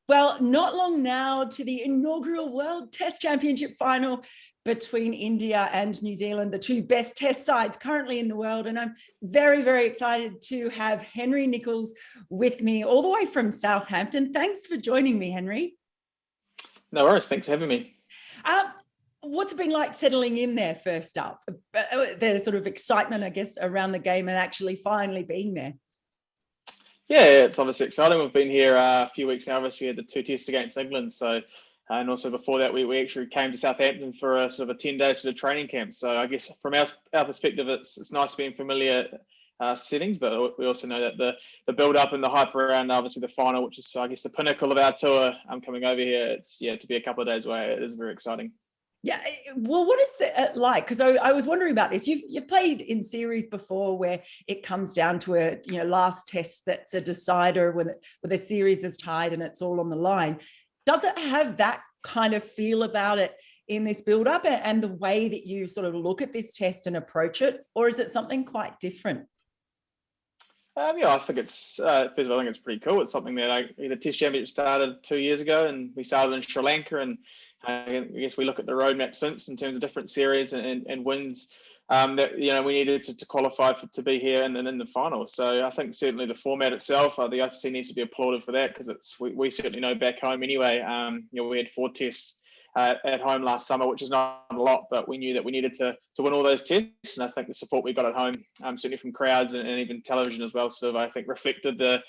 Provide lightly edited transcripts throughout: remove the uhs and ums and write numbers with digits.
Well, not long now to the inaugural World Test Championship final between India and New Zealand, the two best test sides currently in the world. And I'm very, very excited to have Henry Nicholls with me all the way from Southampton. Thanks for joining me, Henry. No worries. Thanks for having me. What's it been like settling in there first up? The sort of excitement, I guess, around the game and actually finally being there. Yeah, it's obviously exciting. We've been here a few weeks now. Obviously, we had the two tests against England. So, and also before that, we actually came to Southampton for a sort of a 10-day sort of training camp. So I guess from our perspective, it's nice being familiar settings, but we also know that the build up and the hype around obviously the final, which is I guess the pinnacle of our tour, coming over here. It's to be a couple of days away. It is very exciting. Yeah, well, what is it like? Because I was wondering about this. You've played in series before where it comes down to a last test that's a decider when the series is tied and it's all on the line. Does it have that kind of feel about it in this build-up and the way that you sort of look at this test and approach it, or is it something quite different? I think it's first of all, I think it's pretty cool. It's something that the Test Championship started 2 years ago, and we started in Sri Lanka, and I guess we look at the roadmap since in terms of different series and wins that we needed to qualify to be here and in the final. So I think certainly the format itself, the ICC needs to be applauded for that, because we certainly know back home anyway. We had 4 tests at home last summer, which is not a lot, but we knew that we needed to win all those tests, and I think the support we got at home, certainly from crowds and even television as well, sort of I think reflected the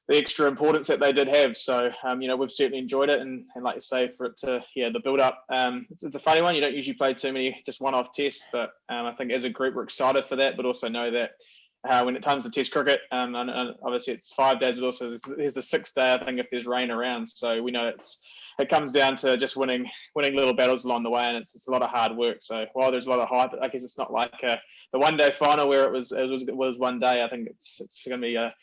extra importance that they did have. So we've certainly enjoyed it, and like you say, for it to the build up, it's a funny one. You don't usually play too many just one-off tests, but I think as a group we're excited for that, but also know that when it comes to Test cricket, and obviously it's 5 days, but also there's the 6th day, I think, if there's rain around. So we know it comes down to just winning little battles along the way, and it's a lot of hard work. So while there's a lot of hype, I guess it's not like the one-day final where it was 1 day. I think it's going to be a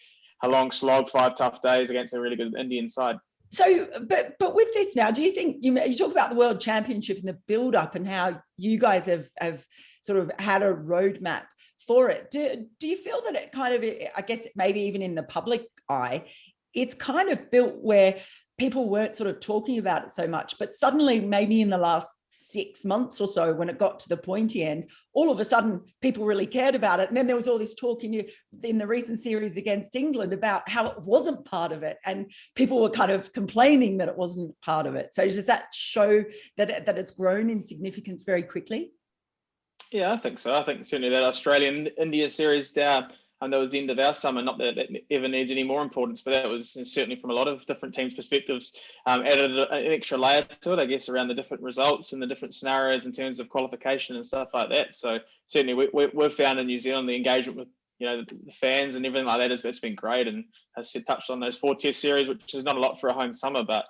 long slog, 5 tough days against a really good Indian side. So, but with this now, do you think you talk about the World Championship and the build-up and how you guys have sort of had a roadmap for it? Do you feel that it kind of, I guess maybe even in the public eye, it's kind of built where people weren't sort of talking about it so much, but suddenly maybe in the last 6 months or so, when it got to the pointy end, all of a sudden people really cared about it. And then there was all this talk in the recent series against England about how it wasn't part of it, and people were kind of complaining that it wasn't part of it. So does that show that it's grown in significance very quickly? Yeah, I think so. I think certainly that Australian-India series down, and that was the end of our summer. Not that it ever needs any more importance, but that was certainly from a lot of different teams' perspectives, added an extra layer to it, I guess, around the different results and the different scenarios in terms of qualification and stuff like that. So certainly we've found in New Zealand the engagement with the fans and everything like that it's been great. And as I said, touched on those 4 test series, which is not a lot for a home summer, but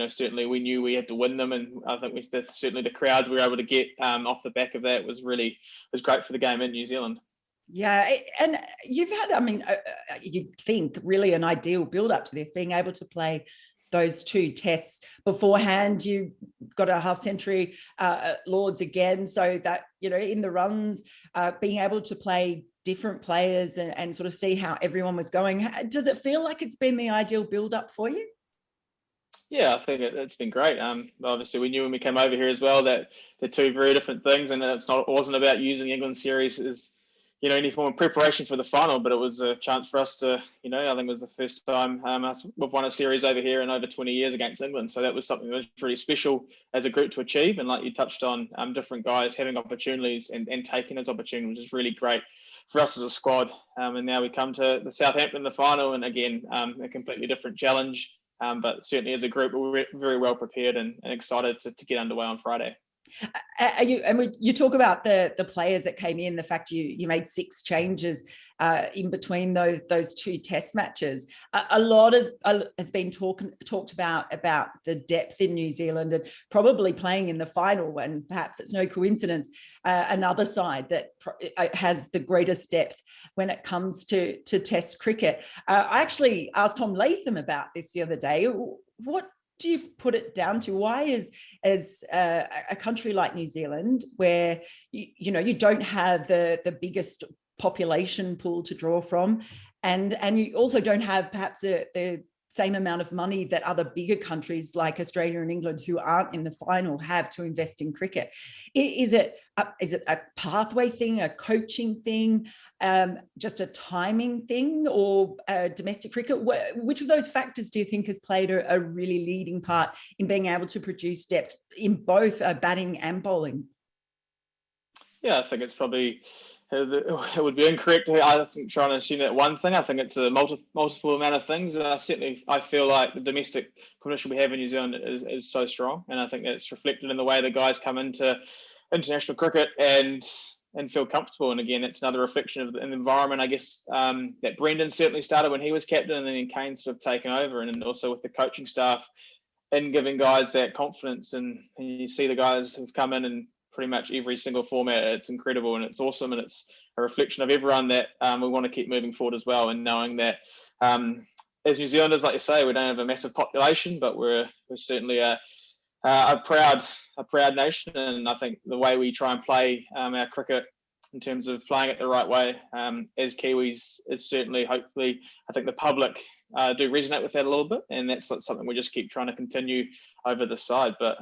certainly we knew we had to win them, and I think certainly the crowds we were able to get off the back of that was great for the game in New Zealand. Yeah, and you've had, you'd think really an ideal build up to this, being able to play those 2 tests beforehand. You got a half-century Lords again, so that, in the runs, being able to play different players and sort of see how everyone was going. Does it feel like it's been the ideal build up for you? Yeah, I think it's been great. Obviously, we knew when we came over here as well that they're 2 very different things, and it wasn't about using the England series as any form of preparation for the final, but it was a chance for us to, I think it was the first time we've won a series over here in over 20 years against England. So that was something that was really special as a group to achieve. And like you touched on, different guys having opportunities and taking those opportunities, which is really great for us as a squad. And now we come to the Southampton, the final, and again, a completely different challenge. But certainly as a group, we're very well prepared and excited to get underway on Friday. You talk about the players that came in, the fact you made 6 changes in between those 2 test matches. A lot has been talked about the depth in New Zealand, and probably playing in the final, and perhaps it's no coincidence, another side that has the greatest depth when it comes to test cricket. I actually asked Tom Latham about this the other day. What do you put it down to? Why is a country like New Zealand, where you don't have the biggest population pool to draw from, and you also don't have perhaps the same amount of money that other bigger countries like Australia and England who aren't in the final have to invest in cricket. Is it a pathway thing, a coaching thing, just a timing thing, or domestic cricket? Which of those factors do you think has played a really leading part in being able to produce depth in both batting and bowling? Yeah, I think it's probably, it would be incorrect, I think, trying to assume that one thing. I think it's a multiple amount of things. And I feel like the domestic competition we have in New Zealand is so strong. And I think that's reflected in the way the guys come into international cricket and feel comfortable. And again, it's another reflection of the environment, I guess, that Brendan certainly started when he was captain, and then Kane sort of taken over. And also with the coaching staff and giving guys that confidence. And you see the guys who've come in and pretty much every single format. It's incredible and it's awesome, and it's a reflection of everyone that we want to keep moving forward as well. And knowing that as New Zealanders, like you say, we don't have a massive population, but we're certainly a proud nation. And I think the way we try and play our cricket in terms of playing it the right way as Kiwis is certainly, hopefully, I think the public do resonate with that a little bit, and that's something we just keep trying to continue over the side. But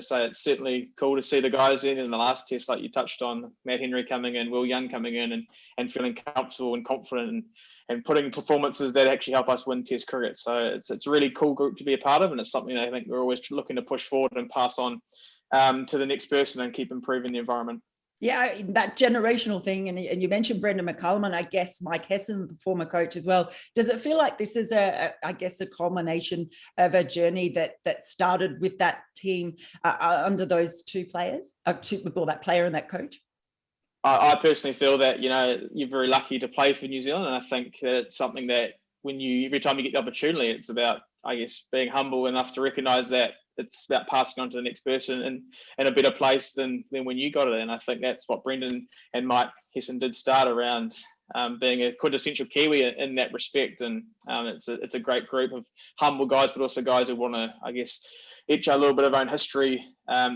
so it's certainly cool to see the guys in the last test, like you touched on, Matt Henry coming in, Will Young coming in, and feeling comfortable and confident and putting performances that actually help us win test cricket. So it's a really cool group to be a part of, and it's something I think we're always looking to push forward and pass on to the next person and keep improving the environment. Yeah, that generational thing, and you mentioned Brendan McCullum, and I guess Mike Hesson, the former coach as well. Does it feel like this is a culmination of a journey that started with that team under those two players, that player and that coach? I personally feel that, you're very lucky to play for New Zealand, and I think that it's something that every time you get the opportunity, it's about, I guess, being humble enough to recognise that it's about passing on to the next person in a better place than when you got it. And I think that's what Brendan and Mike Hesson did start around, being a quintessential Kiwi in that respect. And it's a great group of humble guys, but also guys who want to, I guess, etch a little bit of own history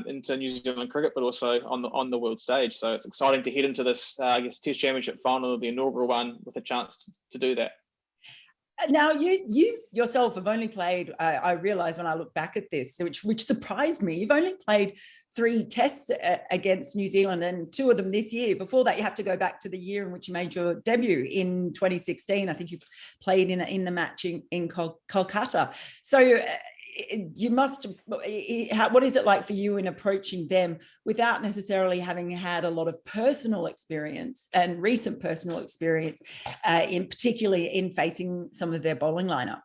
into New Zealand cricket, but also on the world stage. So it's exciting to head into this, Test Championship final, the inaugural one, with a chance to do that. Now, you yourself have only played, I realised when I look back at this, which surprised me, you've only played 3 tests against New Zealand, and 2 of them this year. Before that, you have to go back to the year in which you made your debut in 2016. I think you played in the match in Kolkata. So you must, what is it like for you in approaching them without necessarily having had a lot of personal experience and recent personal experience, particularly in facing some of their bowling lineup?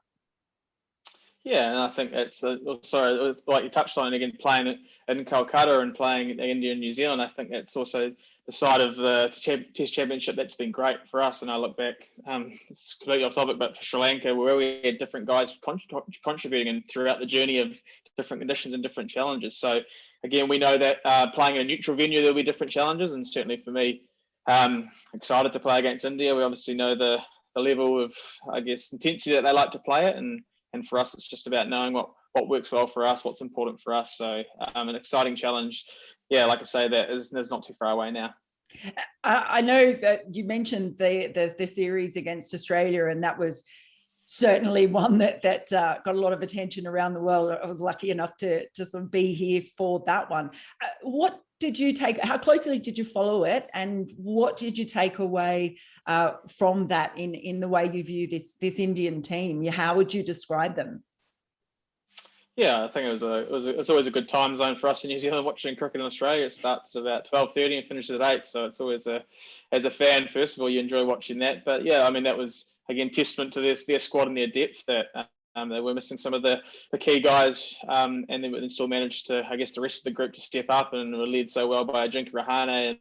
Yeah, and I think it's like you touched on, again, playing in Kolkata and playing in India and New Zealand. I think it's also the side of the Test Championship that's been great for us. And I look back, it's completely off topic, but for Sri Lanka, where we had different guys contributing and throughout the journey of different conditions and different challenges. So again, we know that playing in a neutral venue, there'll be different challenges. And certainly for me, excited to play against India. We obviously know the level of, I guess, intensity that they like to play it. And for us, it's just about knowing what works well for us, what's important for us. So an exciting challenge. Yeah, like I say, that is not too far away now. I know that you mentioned the series against Australia, and that was certainly one that got a lot of attention around the world. I was lucky enough to sort of be here for that one. What did you take? How closely did you follow it, and what did you take away from that in the way you view this Indian team? How would you describe them? Yeah, I think it's always a good time zone for us in New Zealand watching cricket in Australia. It starts at about 12:30 and finishes at 8, so it's always as a fan, first of all, you enjoy watching that. But yeah, I mean, that was again testament to their squad and their depth, that they were missing some of the key guys, and they still managed to, I guess, the rest of the group to step up, and were led so well by Ajinkya Rahane. And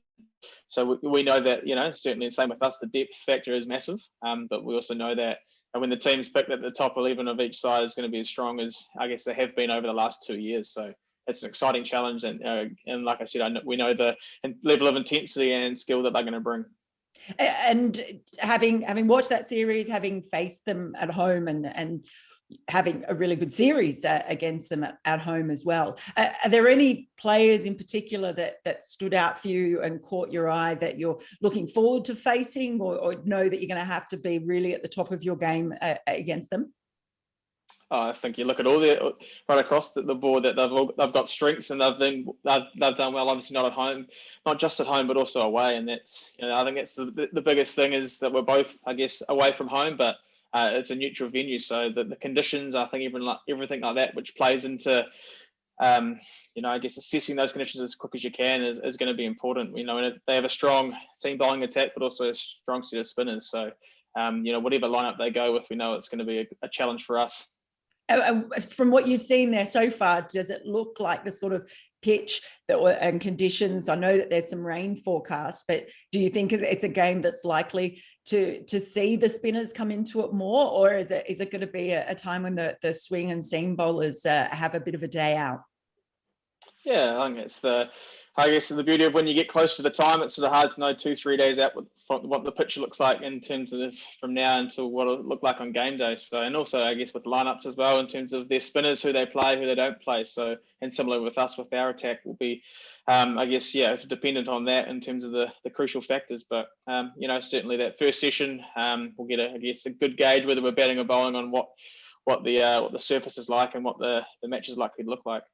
so we know that, certainly the same with us, the depth factor is massive, but we also know that when the team's picked at the top 11 of each side is going to be as strong as, I guess, they have been over the last 2 years. So it's an exciting challenge. And like I said, we know the level of intensity and skill that they're going to bring. And having watched that series, having faced them at home and having a really good series against them at home as well. Are there any players in particular that stood out for you and caught your eye that you're looking forward to facing, or know that you're going to have to be really at the top of your game against them? I think you look at all the right across the board that they've got strengths, and they've done well. Obviously not at home, not just at home, but also away. And that's, I think that's the biggest thing is that we're both, I guess, away from home, but it's a neutral venue, so the conditions, I think, everything like that, which plays into I guess assessing those conditions as quick as you can is going to be important. And they have a strong seam bowling attack, but also a strong set of spinners. So, whatever lineup they go with, we know it's going to be a challenge for us. From what you've seen there so far, does it look like the sort of pitch and conditions? I know that there's some rain forecasts, but do you think it's a game that's likely to see the spinners come into it more, or is it going to be a time when the swing and seam bowlers have a bit of a day out? Yeah, I think it's the beauty of when you get close to the time, it's sort of hard to know 2-3 days out what the picture looks like in terms of from now until what it'll look like on game day. So, and also I guess with lineups as well in terms of their spinners, who they play, who they don't play. So, and similar with us with our attack will be, it's dependent on that in terms of the crucial factors. But certainly that first session we'll get a good gauge whether we're batting or bowling on what the surface is like and what the match is likely to look like.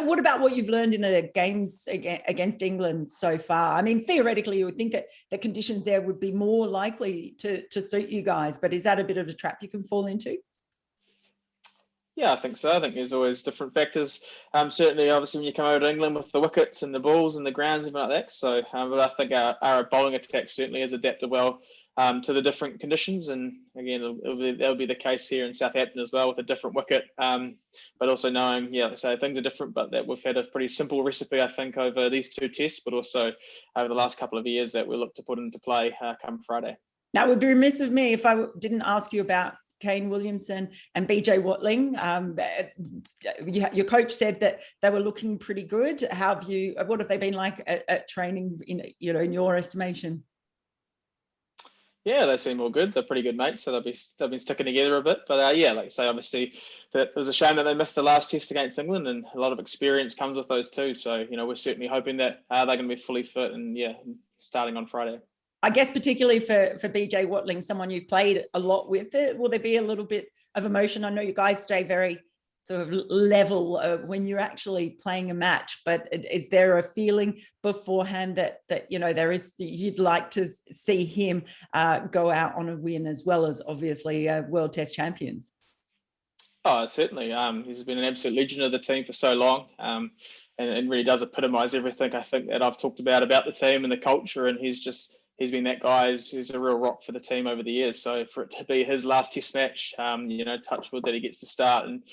What about what you've learned in the games against England so far? I mean, theoretically, you would think that the conditions there would be more likely to suit you guys, but is that a bit of a trap you can fall into? Yeah, I think so. I think there's always different factors. Certainly, obviously, when you come over to England with the wickets and the balls and the grounds and like that. So, but I think our bowling attack certainly has adapted well to the different conditions. And again, that'll be the case here in Southampton as well with a different wicket. But also knowing, so things are different, but that we've had a pretty simple recipe, I think, over these two tests, but also over the last couple of years that we'll look to put into play come Friday. Now, it would be remiss of me if I didn't ask you about Kane, Williamson and BJ Watling. Your coach said that they were looking pretty good. What have they been like at training in your estimation? Yeah, they seem all good. They're pretty good mates, so they've been sticking together a bit. But like I say, obviously, it was a shame that they missed the last test against England, and a lot of experience comes with those too. So we're certainly hoping that they're going to be fully fit and starting on Friday. I guess particularly for BJ Watling, someone you've played a lot with, will there be a little bit of emotion? I know you guys stay very sort of level when you're actually playing a match, but is there a feeling beforehand that there is, you'd like to see him go out on a win as well as obviously World Test champions? Oh, certainly. He's been an absolute legend of the team for so long, and really does epitomise everything I think that I've talked about the team and the culture, and he's been that guy who's a real rock for the team over the years. So for it to be his last test match, touch wood that he gets to start. And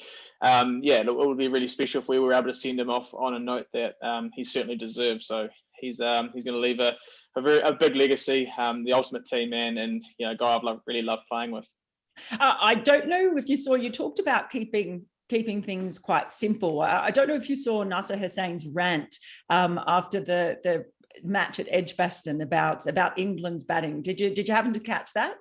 it would be really special if we were able to send him off on a note that he certainly deserves. So he's going to leave a big legacy, the ultimate team man, and a guy I've really loved playing with. I don't know if you talked about keeping things quite simple. I don't know if you saw al-Hasan's rant after the match at Edgbaston about England's batting. Did you happen to catch that?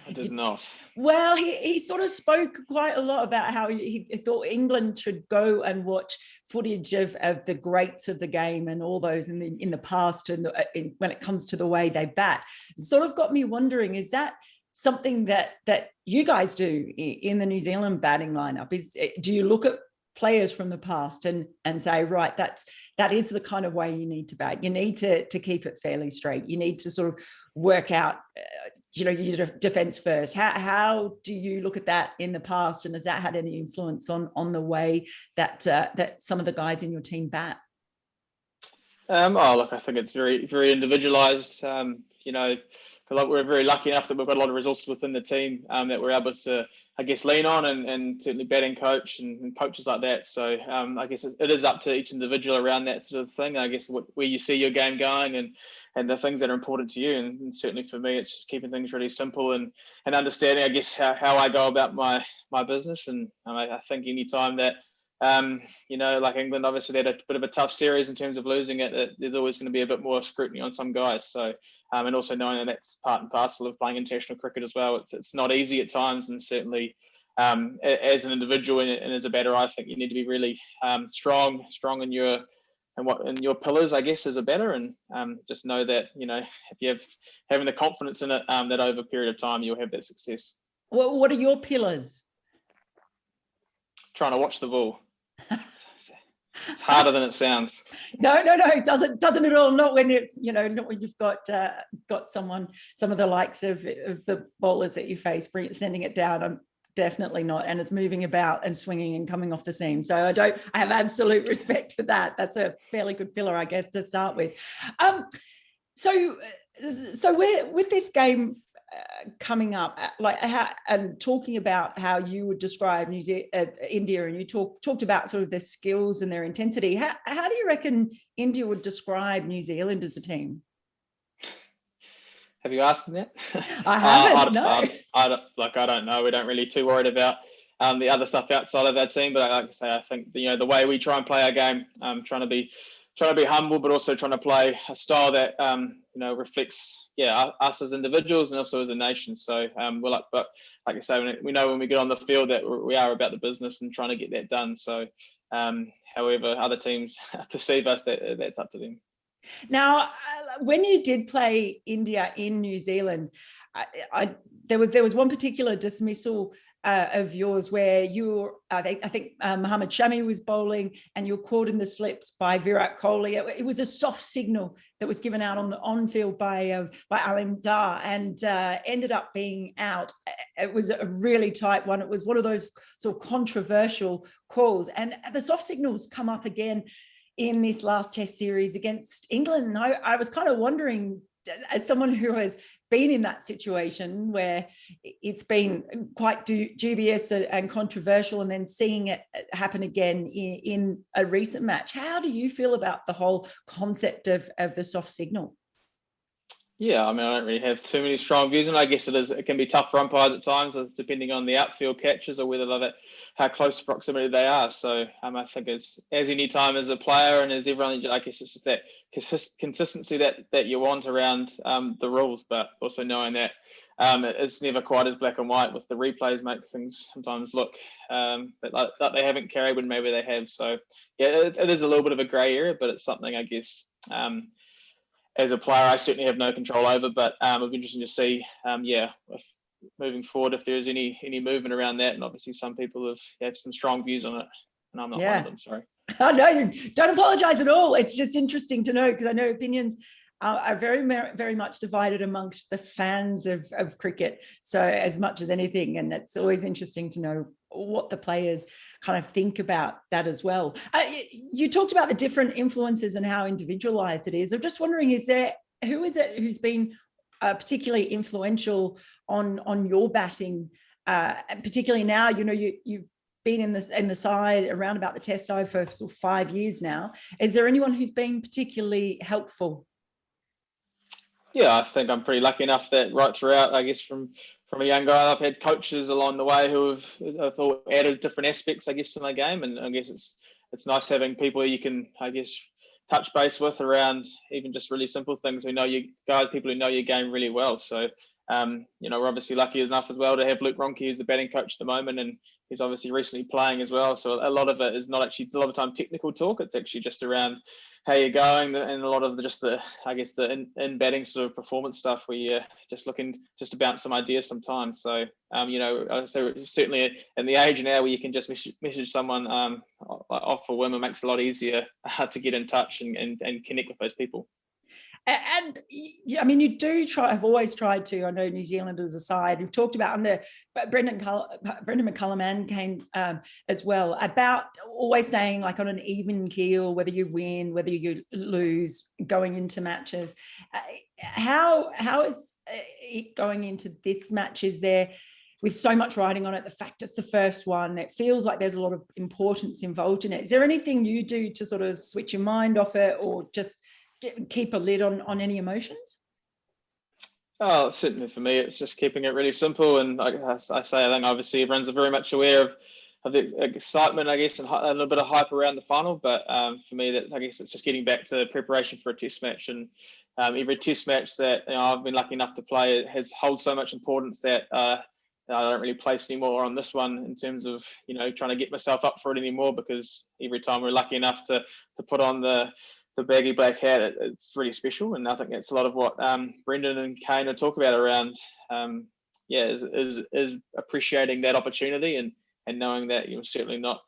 I did not. Well, he sort of spoke quite a lot about how he thought England should go and watch footage of the greats of the game and all those in the past and when it comes to the way they bat. It sort of got me wondering, is that something that you guys do in the New Zealand batting lineup? Do you look at players from the past and say, right, that is the kind of way you need to bat? You need to keep it fairly straight. You need to sort of work out your defense first. How do you look at that in the past, and has that had any influence on the way that some of the guys in your team bat? I think it's very, very individualized. We're very lucky enough that we've got a lot of resources within the team that we're able to, I guess, lean on, and certainly batting coach and coaches like that. So I guess it is up to each individual around that sort of thing. I guess where you see your game going and the things that are important to you. And certainly for me, it's just keeping things really simple and understanding, I guess, how I go about my business. And I think any time that like England, obviously they had a bit of a tough series in terms of losing it. There's always going to be a bit more scrutiny on some guys. So, and also knowing that that's part and parcel of playing international cricket as well. It's not easy at times, and certainly as an individual and as a batter, I think you need to be really strong in your pillars, I guess, as a batter, and just know that if you having the confidence in it, that over a period of time you'll have that success. Well, what are your pillars? trying to watch the ball. It's harder than it sounds. No, it doesn't at all. Not when not when you've got some of the likes of the bowlers that you face sending it down. I'm definitely not, and it's moving about and swinging and coming off the seam. So I have absolute respect for that. That's a fairly good filler, I guess, to start with. So with this game coming up, and talking about how you would describe India, and you talked about sort of their skills and their intensity. How do you reckon India would describe New Zealand as a team? Have you asked them that? I haven't. No. I don't know. We don't really too worried about the other stuff outside of our team. But like I say, I think the way we try and play our game, trying to be humble, but also trying to play a style that reflects us as individuals and also as a nation. So but like I say, we know when we get on the field that we are about the business and trying to get that done. So however other teams perceive us, that's up to them. Now, when you did play India in New Zealand, there was one particular dismissal of yours where I think Muhammad Shami was bowling and you were caught in the slips by Virat Kohli. It was a soft signal that was given out on the on-field by Alim Dar and ended up being out. It was a really tight one. It was one of those sort of controversial calls, and the soft signals come up again in this last Test series against England. And I was kind of wondering, as someone who has been in that situation where it's been quite dubious and controversial, and then seeing it happen again in a recent match, how do you feel about the whole concept of the soft signal? Yeah, I mean, I don't really have too many strong views, and I guess it can be tough for umpires at times, depending on the outfield catches or how close proximity they are. So I think as any time as a player and as everyone, I guess it's just that consistency that you want around the rules, but also knowing that it's never quite as black and white. With the replays, make things sometimes look that they haven't carried when maybe they have. So yeah, it is a little bit of a grey area, but it's something I guess. As a player, I certainly have no control over, but it'll be interesting to see, moving forward, if there's any movement around that. And obviously, some people have some strong views on it, and I'm not one of them. Sorry. No, you don't apologise at all. It's just interesting to know, because I know opinions are very, very much divided amongst the fans of cricket. So as much as anything, and it's always interesting to know what the players kind of think about that as well. You talked about the different influences and how individualized it is. I'm just wondering, who is it who's been particularly influential on your batting, particularly now? You've been in the side around about the Test side for sort of 5 years now. Is there anyone who's been particularly helpful? Yeah, I think I'm pretty lucky enough that right throughout, I guess from a young guy, I've had coaches along the way who have added different aspects, I guess, to my game. And I guess it's nice having people you can, I guess, touch base with around even just really simple things. People who know your game really well. So, we're obviously lucky enough as well to have Luke Ronke, who's the batting coach at the moment, and he's obviously recently playing as well. So a lot of it is not actually a lot of time technical talk. It's actually just around how you're going, and a lot of the in batting sort of performance stuff where you're just looking just to bounce some ideas sometimes. So so certainly in the age now where you can just message someone off a whim, it makes it a lot easier to get in touch and connect with those people. And I mean, you do have always tried to. I know New Zealand as a side, we've talked about under Brendan McCullum and Kane as well, about always staying like on an even keel, whether you win, whether you lose, going into matches. How is it going into this match? Is there, with so much riding on it, the fact it's the first one, it feels like there's a lot of importance involved in it. Is there anything you do to sort of switch your mind off it, or just keep a lid on any emotions? Oh, certainly for me, it's just keeping it really simple. And like I say, I think obviously everyone's very much aware of the excitement, I guess, and a little bit of hype around the final. But for me, I guess it's just getting back to preparation for a Test match. And every Test match that I've been lucky enough to play holds so much importance that I don't really place any more on this one in terms of trying to get myself up for it anymore, because every time we're lucky enough to put on the baggy black hat, it's really special. And I think that's a lot of what Brendan and Kane are talking about around, is appreciating that opportunity and knowing that you're certainly not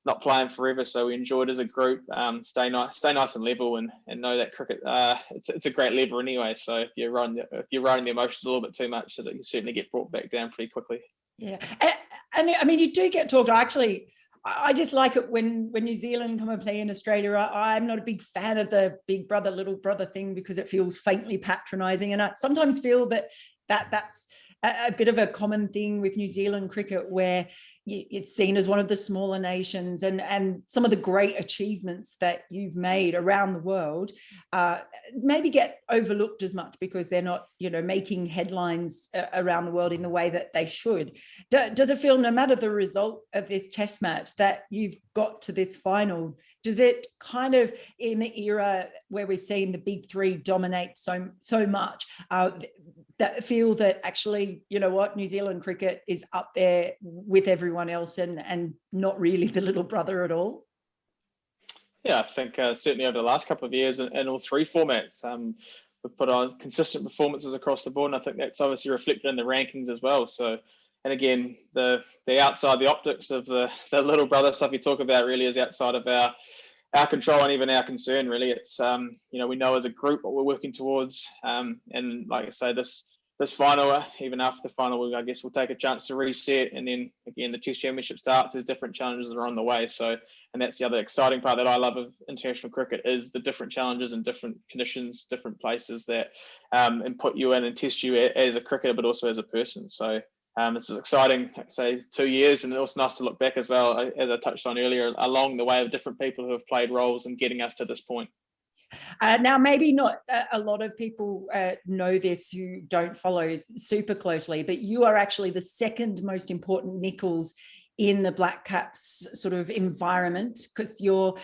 not playing forever, so we enjoyed as a group. Stay nice and level, and know that cricket it's a great lever anyway. So if you're running the emotions a little bit too much, so that you certainly get brought back down pretty quickly. Yeah, and I mean, you do get talked. I just like it when New Zealand come and play in Australia. I'm not a big fan of the big brother, little brother thing, because it feels faintly patronising, and I sometimes feel that's a bit of a common thing with New Zealand cricket, where it's seen as one of the smaller nations, and some of the great achievements that you've made around the world maybe get overlooked as much because they're not, making headlines around the world in the way that they should. Does it feel, no matter the result of this test match, that you've got to this final? Does it kind of, in the era where we've seen the big three dominate so much, that feel that actually, New Zealand cricket is up there with everyone else and not really the little brother at all? Yeah, I think certainly over the last couple of years in all three formats, we've put on consistent performances across the board, and I think that's obviously reflected in the rankings as well. So, and again, the outside, the optics of the little brother stuff you talk about really is outside of our control and even our concern. Really, it's we know as a group what we're working towards, and like I say, this final, even after the final, I guess we'll take a chance to reset, and then again the Test Championship starts. There's different challenges that are on the way. So, and that's the other exciting part that I love of international cricket, is the different challenges and different conditions, different places that and put you in and test you as a cricketer, but also as a person. So this is exciting, say 2 years, and it's also nice to look back as well, as I touched on earlier, along the way of different people who have played roles in getting us to this point. Now, maybe not a lot of people know this who don't follow super closely, but you are actually the second most important Nicholls in the Blackcaps sort of environment, because your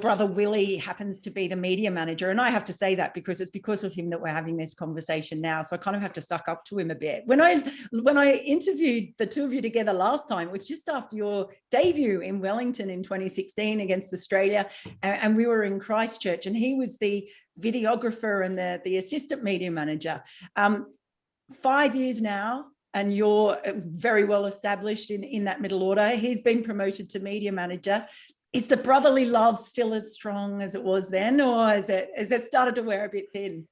brother Willie happens to be the media manager. And I have to say that because it's because of him that we're having this conversation now. So I kind of have to suck up to him a bit. When I interviewed the two of you together last time, it was just after your debut in Wellington in 2016 against Australia. And we were in Christchurch, and he was the videographer and the assistant media manager. 5 years now, and you're very well established in that middle order. He's been promoted to media manager. Is the brotherly love still as strong as it was then, or has it started to wear a bit thin?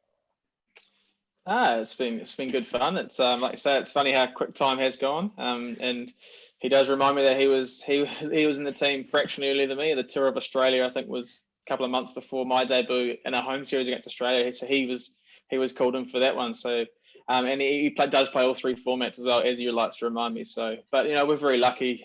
It's been good fun. It's like you say, it's funny how quick time has gone. And he does remind me that he was in the team fractionally earlier than me. The tour of Australia, I think, was a couple of months before my debut in a home series against Australia. So he was called in for that one. So. And he does play all three formats as well, as you likes to remind me. So, but we're very lucky.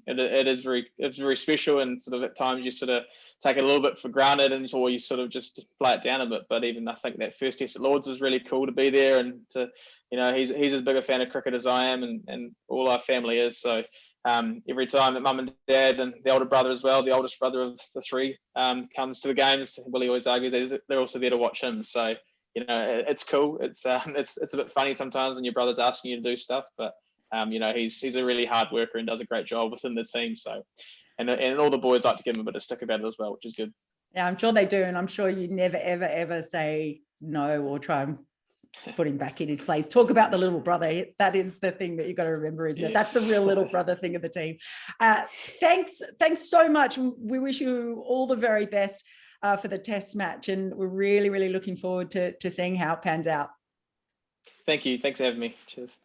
It's very special, and sort of at times you sort of take it a little bit for granted, or you sort of just play it down a bit. But even I think that first test at Lords is really cool to be there, and to he's as big a fan of cricket as I am, and all our family is. So every time that mum and dad and the older brother as well, the oldest brother of the three, comes to the games, Willie always argues they're also there to watch him. So. It's cool. It's a bit funny sometimes when your brother's asking you to do stuff, but he's a really hard worker and does a great job within the team. So, and all the boys like to give him a bit of stick about it as well, which is good. Yeah, I'm sure they do, and I'm sure you never ever say no or try and put him back in his place. Talk about the little brother. That is the thing that you've got to remember, isn't it? That's the real little brother thing of the team. Thanks so much. We wish you all the very best for the test match, and we're really looking forward to seeing how it pans out. Thank you. Thanks for having me. Cheers.